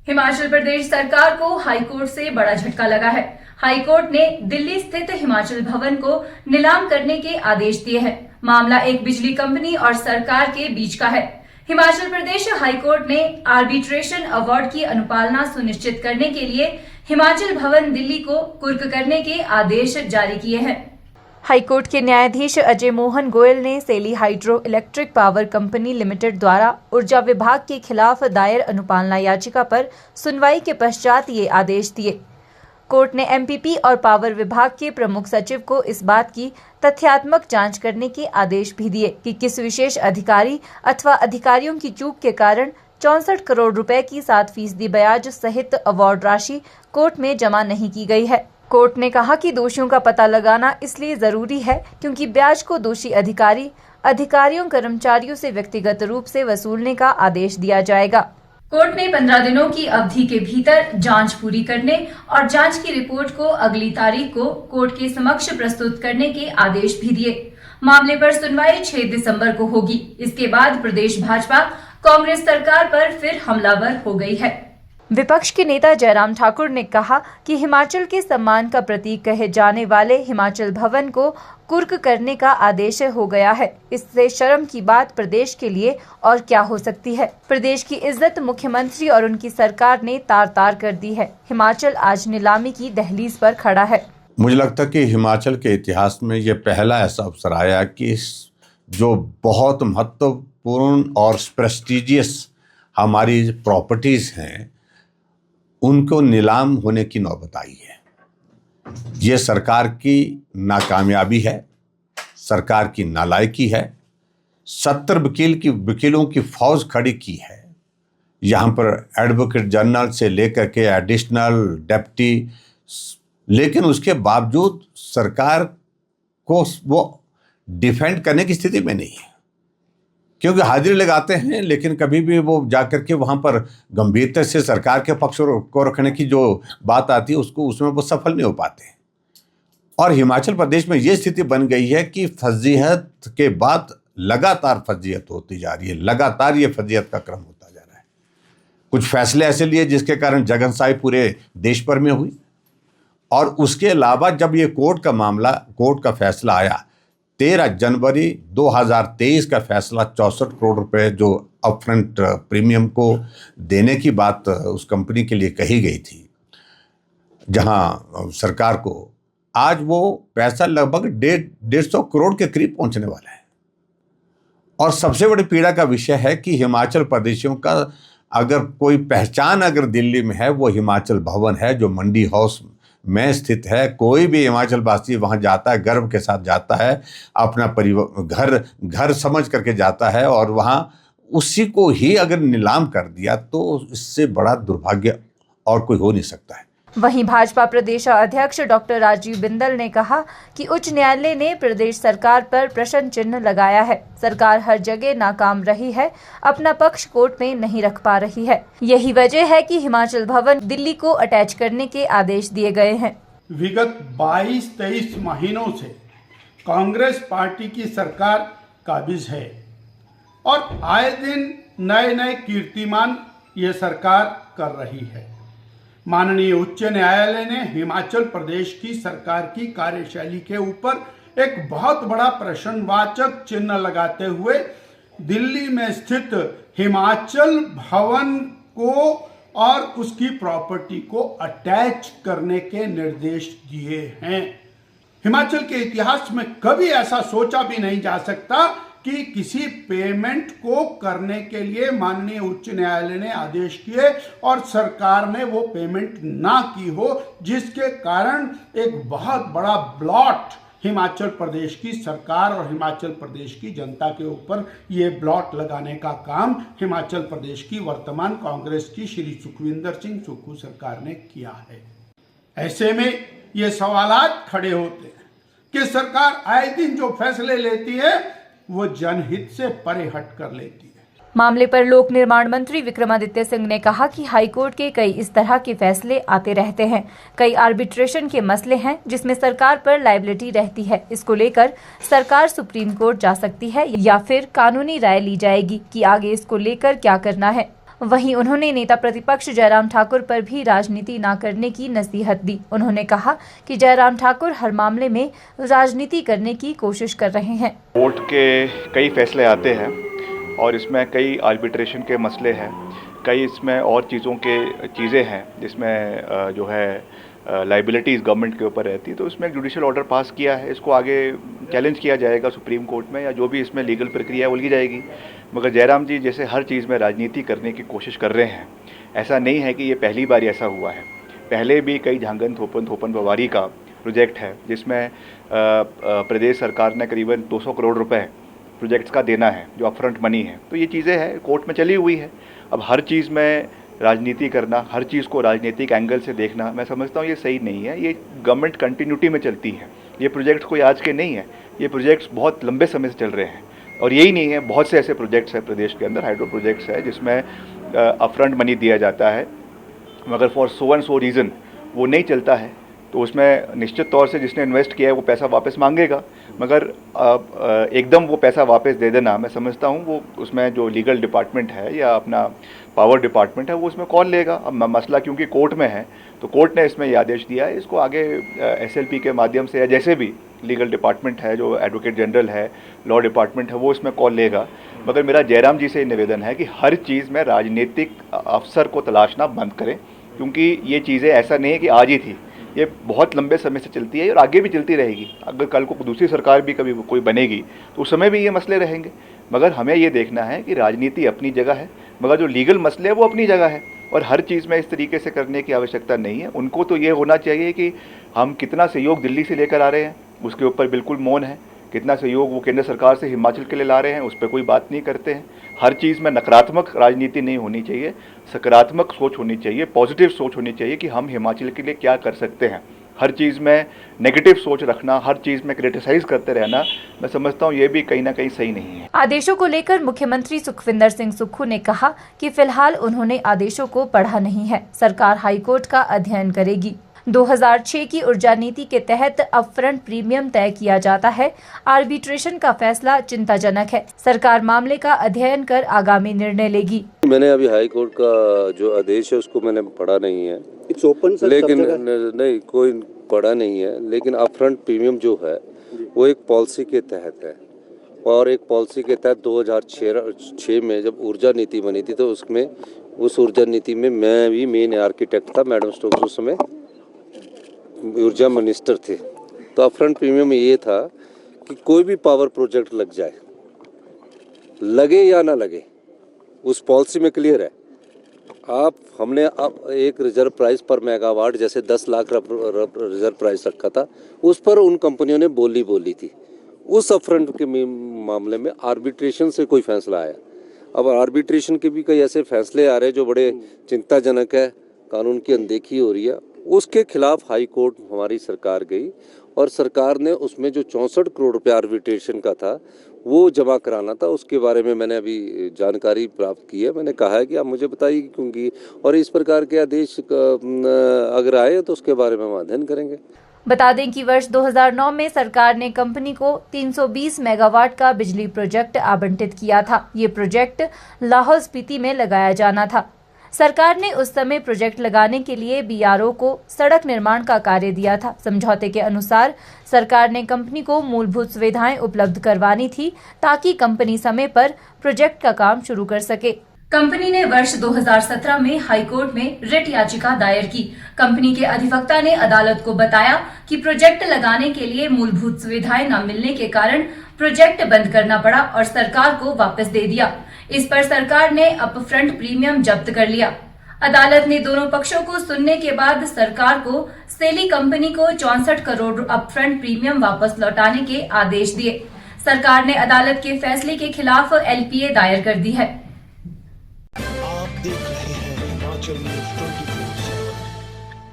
हिमाचल प्रदेश सरकार को हाईकोर्ट से बड़ा झटका लगा है। हाईकोर्ट ने दिल्ली स्थित हिमाचल भवन को नीलाम करने के आदेश दिए हैं। मामला एक बिजली कंपनी और सरकार के बीच का है। हिमाचल प्रदेश हाईकोर्ट ने आर्बिट्रेशन अवार्ड की अनुपालना सुनिश्चित करने के लिए हिमाचल भवन दिल्ली को कुर्क करने के आदेश जारी किए हैं। हाईकोर्ट के न्यायाधीश अजय मोहन गोयल ने सेली hydro electric power company limited द्वारा ऊर्जा विभाग के खिलाफ दायर अनुपालना याचिका पर सुनवाई के पश्चात ये आदेश दिए। कोर्ट ने एमपीपी और पावर विभाग के प्रमुख सचिव को इस बात की तथ्यात्मक जांच करने के आदेश भी दिए कि किस विशेष अधिकारी अथवा अधिकारियों की चूक के कारण 64 करोड़ रुपए की 7% ब्याज सहित अवार्ड राशि कोर्ट में जमा नहीं की गई है। कोर्ट ने कहा कि दोषियों का पता लगाना इसलिए जरूरी है क्योंकि ब्याज को दोषी अधिकारियों कर्मचारियों से व्यक्तिगत रूप से वसूलने का आदेश दिया जाएगा। कोर्ट ने 15 दिनों की अवधि के भीतर जांच पूरी करने और जांच की रिपोर्ट को अगली तारीख को कोर्ट के समक्ष प्रस्तुत करने के आदेश भी दिए। मामले पर सुनवाई 6 दिसंबर को होगी। इसके बाद प्रदेश भाजपा कांग्रेस सरकार पर फिर हमलावर हो गई है। विपक्ष के नेता जयराम ठाकुर ने कहा कि हिमाचल के सम्मान का प्रतीक कहे जाने वाले हिमाचल भवन को कुर्क करने का आदेश हो गया है। इससे शर्म की बात प्रदेश के लिए और क्या हो सकती है। प्रदेश की इज्जत मुख्यमंत्री और उनकी सरकार ने तार-तार कर दी है। हिमाचल आज नीलामी की दहलीज पर खड़ा है। मुझे लगता है कि हिमाचल के इतिहास में ये पहला ऐसा अवसर आया कि जो बहुत महत्वपूर्ण और प्रेस्टिजियस हमारी प्रॉपर्टीज हैं उनको नीलाम होने की नौबत आई है। ये सरकार की नाकामयाबी है, सरकार की नालायकी है। 70 वकीलों की फौज खड़ी की है। यहाँ पर एडवोकेट जनरल से लेकर के एडिशनल डिप्टी, लेकिन उसके बावजूद सरकार को वो डिफेंड करने की स्थिति में नहीं है, क्योंकि हाजिरी लगाते हैं लेकिन कभी भी वो जाकर के वहाँ पर गंभीरता से सरकार के पक्ष को रखने की जो बात आती है उसमें वो सफल नहीं हो पाते। और हिमाचल प्रदेश में ये स्थिति बन गई है कि फजीहत के बाद लगातार फजीहत होती जा रही है। लगातार ये फजीहत का क्रम होता जा रहा है। कुछ फैसले ऐसे लिए जिसके कारण जगनसाई पूरे देश भर में हुई, और उसके अलावा जब ये कोर्ट का फैसला आया 13 जनवरी 2023 का फैसला 64 करोड़ रुपए जो अपफ्रंट प्रीमियम को देने की बात उस कंपनी के लिए कही गई थी, जहां सरकार को आज वो पैसा लगभग 150 करोड़ के करीब पहुंचने वाला है। और सबसे बड़ी पीड़ा का विषय है कि हिमाचल प्रदेशियों का अगर कोई पहचान अगर दिल्ली में है वो हिमाचल भवन है, जो मंडी हाउस में स्थित है। कोई भी हिमाचल वासी वहाँ जाता है, गर्व के साथ जाता है, अपना परिवार घर समझ करके जाता है, और वहाँ उसी को ही अगर नीलाम कर दिया तो इससे बड़ा दुर्भाग्य और कोई हो नहीं सकता है। वहीं भाजपा प्रदेश अध्यक्ष डॉक्टर राजीव बिंदल ने कहा कि उच्च न्यायालय ने प्रदेश सरकार पर प्रश्न चिन्ह लगाया है। सरकार हर जगह नाकाम रही है, अपना पक्ष कोर्ट में नहीं रख पा रही है। यही वजह है कि हिमाचल भवन दिल्ली को अटैच करने के आदेश दिए गए हैं। विगत 22-23 महीनों से कांग्रेस पार्टी की सरकार काबिज है और आए दिन नए कीर्तिमान ये सरकार कर रही है। माननीय उच्च न्यायालय ने हिमाचल प्रदेश की सरकार की कार्यशैली के ऊपर एक बहुत बड़ा प्रश्नवाचक चिन्ह लगाते हुए दिल्ली में स्थित हिमाचल भवन को और उसकी प्रॉपर्टी को अटैच करने के निर्देश दिए हैं। हिमाचल के इतिहास में कभी ऐसा सोचा भी नहीं जा सकता कि किसी पेमेंट को करने के लिए माननीय उच्च न्यायालय ने आदेश किए और सरकार ने वो पेमेंट ना की हो, जिसके कारण एक बहुत बड़ा ब्लॉट हिमाचल प्रदेश की सरकार और हिमाचल प्रदेश की जनता के ऊपर ये ब्लॉट लगाने का काम हिमाचल प्रदेश की वर्तमान कांग्रेस की श्री सुखविंदर सिंह सुक्खू सरकार ने किया है। ऐसे में ये सवालात खड़े होते हैं कि सरकार आए दिन जो फैसले लेती है वो जनहित से परे हट कर लेती है। मामले पर लोक निर्माण मंत्री विक्रमादित्य सिंह ने कहा कि हाईकोर्ट के कई इस तरह के फैसले आते रहते हैं। कई आर्बिट्रेशन के मसले हैं जिसमें सरकार पर लायबिलिटी रहती है। इसको लेकर सरकार सुप्रीम कोर्ट जा सकती है या फिर कानूनी राय ली जाएगी कि आगे इसको लेकर क्या करना है। वहीं उन्होंने नेता प्रतिपक्ष जयराम ठाकुर पर भी राजनीति न करने की नसीहत दी। उन्होंने कहा कि जयराम ठाकुर हर मामले में राजनीति करने की कोशिश कर रहे हैं। कोर्ट के कई फैसले आते हैं और इसमें कई आर्बिट्रेशन के मसले हैं, कई इसमें और चीज़ें हैं जिसमें जो है लाइबिलिटीज़ गवर्नमेंट के ऊपर रहती है। तो इसमें एक जुडिशियल ऑर्डर पास किया है, इसको आगे चैलेंज किया जाएगा सुप्रीम कोर्ट में, या जो भी इसमें लीगल प्रक्रिया है उलझी जाएगी। मगर जयराम जी जैसे हर चीज़ में राजनीति करने की कोशिश कर रहे हैं, ऐसा नहीं है कि ये पहली बार ऐसा हुआ है। पहले भी कई झांगन थोपन पवारी का प्रोजेक्ट है जिसमें प्रदेश सरकार ने करीबन 200 करोड़ रुपए प्रोजेक्ट्स का देना है, जो अपफ्रंट मनी है। तो ये चीज़ें हैं, कोर्ट में चली हुई है। अब हर चीज़ में राजनीति करना, हर चीज़ को राजनीतिक एंगल से देखना, मैं समझता हूँ ये सही नहीं है। ये गवर्नमेंट कंटिन्यूटी में चलती है। ये प्रोजेक्ट्स कोई आज के नहीं है, ये प्रोजेक्ट्स बहुत लंबे समय से चल रहे हैं। और यही नहीं है, बहुत से ऐसे प्रोजेक्ट्स हैं प्रदेश के अंदर, हाइड्रो प्रोजेक्ट्स है जिसमें अपफ्रंट मनी दिया जाता है, मगर for so and so reason वो नहीं चलता है। तो उसमें निश्चित तौर से जिसने इन्वेस्ट किया है वो पैसा वापस मांगेगा, मगर एकदम वो पैसा वापस दे देना, मैं समझता हूँ वो उसमें जो लीगल डिपार्टमेंट है या अपना पावर डिपार्टमेंट है वो उसमें कॉल लेगा। अब मसला क्योंकि कोर्ट में है, तो कोर्ट ने इसमें ये आदेश दिया है, इसको आगे SLP के माध्यम से या जैसे भी लीगल डिपार्टमेंट है, जो एडवोकेट जनरल है, लॉ डिपार्टमेंट है, वो इसमें कॉल लेगा। मगर मेरा जयराम जी से निवेदन है कि हर चीज़ में राजनीतिक अवसर को तलाशना बंद करें, क्योंकि ये चीज़ें ऐसा नहीं है कि आज ही थी, ये बहुत लंबे समय से चलती है और आगे भी चलती रहेगी। अगर कल को दूसरी सरकार भी कभी कोई बनेगी तो उस समय भी ये मसले रहेंगे। मगर हमें ये देखना है कि राजनीति अपनी जगह है, मगर जो लीगल मसले हैं वो अपनी जगह है, और हर चीज़ में इस तरीके से करने की आवश्यकता नहीं है। उनको तो ये होना चाहिए कि हम कितना सहयोग दिल्ली से लेकर आ रहे हैं उसके ऊपर बिल्कुल मौन है, कितना सहयोग वो केंद्र सरकार से हिमाचल के लिए ला रहे हैं उस पर कोई बात नहीं करते हैं। हर चीज़ में नकारात्मक राजनीति नहीं होनी चाहिए, सकारात्मक सोच होनी चाहिए, पॉजिटिव सोच होनी चाहिए कि हम हिमाचल के लिए क्या कर सकते हैं। हर चीज़ में नेगेटिव सोच रखना, हर चीज़ में क्रिटिसाइज करते रहना, मैं समझता हूँ ये भी कहीं ना कहीं सही नहीं है। आदेशों को लेकर मुख्यमंत्री सुखविंदर सिंह सुक्खू ने कहा कि फिलहाल उन्होंने आदेशों को पढ़ा नहीं है, सरकार हाईकोर्ट का अध्ययन करेगी। 2006 की ऊर्जा नीति के तहत अपफ्रंट प्रीमियम तय किया जाता है। आर्बिट्रेशन का फैसला चिंताजनक है, सरकार मामले का अध्ययन कर आगामी निर्णय लेगी। मैंने अभी हाई कोर्ट का जो आदेश है उसको मैंने पढ़ा नहीं है, लेकिन नहीं कोई पढ़ा नहीं है, लेकिन अपफ्रंट प्रीमियम जो है वो एक पॉलिसी के तहत है, और एक पॉलिसी के तहत 2006 में जब ऊर्जा नीति बनी थी तो उसमें उस ऊर्जा नीति में मैं भी मेन आर्किटेक्ट था, मैडम स्टोक्स उस समय ऊर्जा मिनिस्टर थे। तो अपफ्रंट प्रीमियम ये था कि कोई भी पावर प्रोजेक्ट लग जाए, लगे या ना लगे, उस पॉलिसी में क्लियर है। हमने अब एक रिजर्व प्राइस पर मेगावाट जैसे 10 लाख रिजर्व प्राइस रखा था, उस पर उन कंपनियों ने बोली थी। उस अपफ्रंट के मामले में आर्बिट्रेशन से कोई फैसला आया। अब आर्बिट्रेशन के भी कई ऐसे फैसले आ रहे हैं जो बड़े चिंताजनक है, कानून की अनदेखी हो रही है। उसके खिलाफ हाई कोर्ट हमारी सरकार गई और सरकार ने उसमें जो 64 करोड़ रुपए आर्बिट्रेशन का था वो जमा कराना था। उसके बारे में मैंने अभी जानकारी प्राप्त की है। मैंने कहा है कि आप मुझे बताइए क्योंकि, और इस प्रकार के आदेश अगर आए तो उसके बारे में हम अध्ययन करेंगे। बता दें कि वर्ष 2009 में सरकार ने कंपनी को 320 मेगावाट का बिजली प्रोजेक्ट आवंटित किया था। ये प्रोजेक्ट लाहौल स्पीति में लगाया जाना था। सरकार ने उस समय प्रोजेक्ट लगाने के लिए BRO को सड़क निर्माण का कार्य दिया था। समझौते के अनुसार सरकार ने कंपनी को मूलभूत सुविधाएं उपलब्ध करवानी थी ताकि कंपनी समय पर प्रोजेक्ट का काम शुरू कर सके। कंपनी ने वर्ष 2017 में हाईकोर्ट में रिट याचिका दायर की। कंपनी के अधिवक्ता ने अदालत को बताया कि प्रोजेक्ट लगाने के लिए मूलभूत सुविधाएं न मिलने के कारण प्रोजेक्ट बंद करना पड़ा और सरकार को वापस दे दिया। इस पर सरकार ने अपफ्रंट प्रीमियम जब्त कर लिया। अदालत ने दोनों पक्षों को सुनने के बाद सरकार को सेली कंपनी को 64 करोड़ अपफ्रंट प्रीमियम वापस लौटाने के आदेश दिए। सरकार ने अदालत के फैसले के खिलाफ LPA दायर कर दी है। आप देख रहे हैं हिमाचल न्यूज़ 24।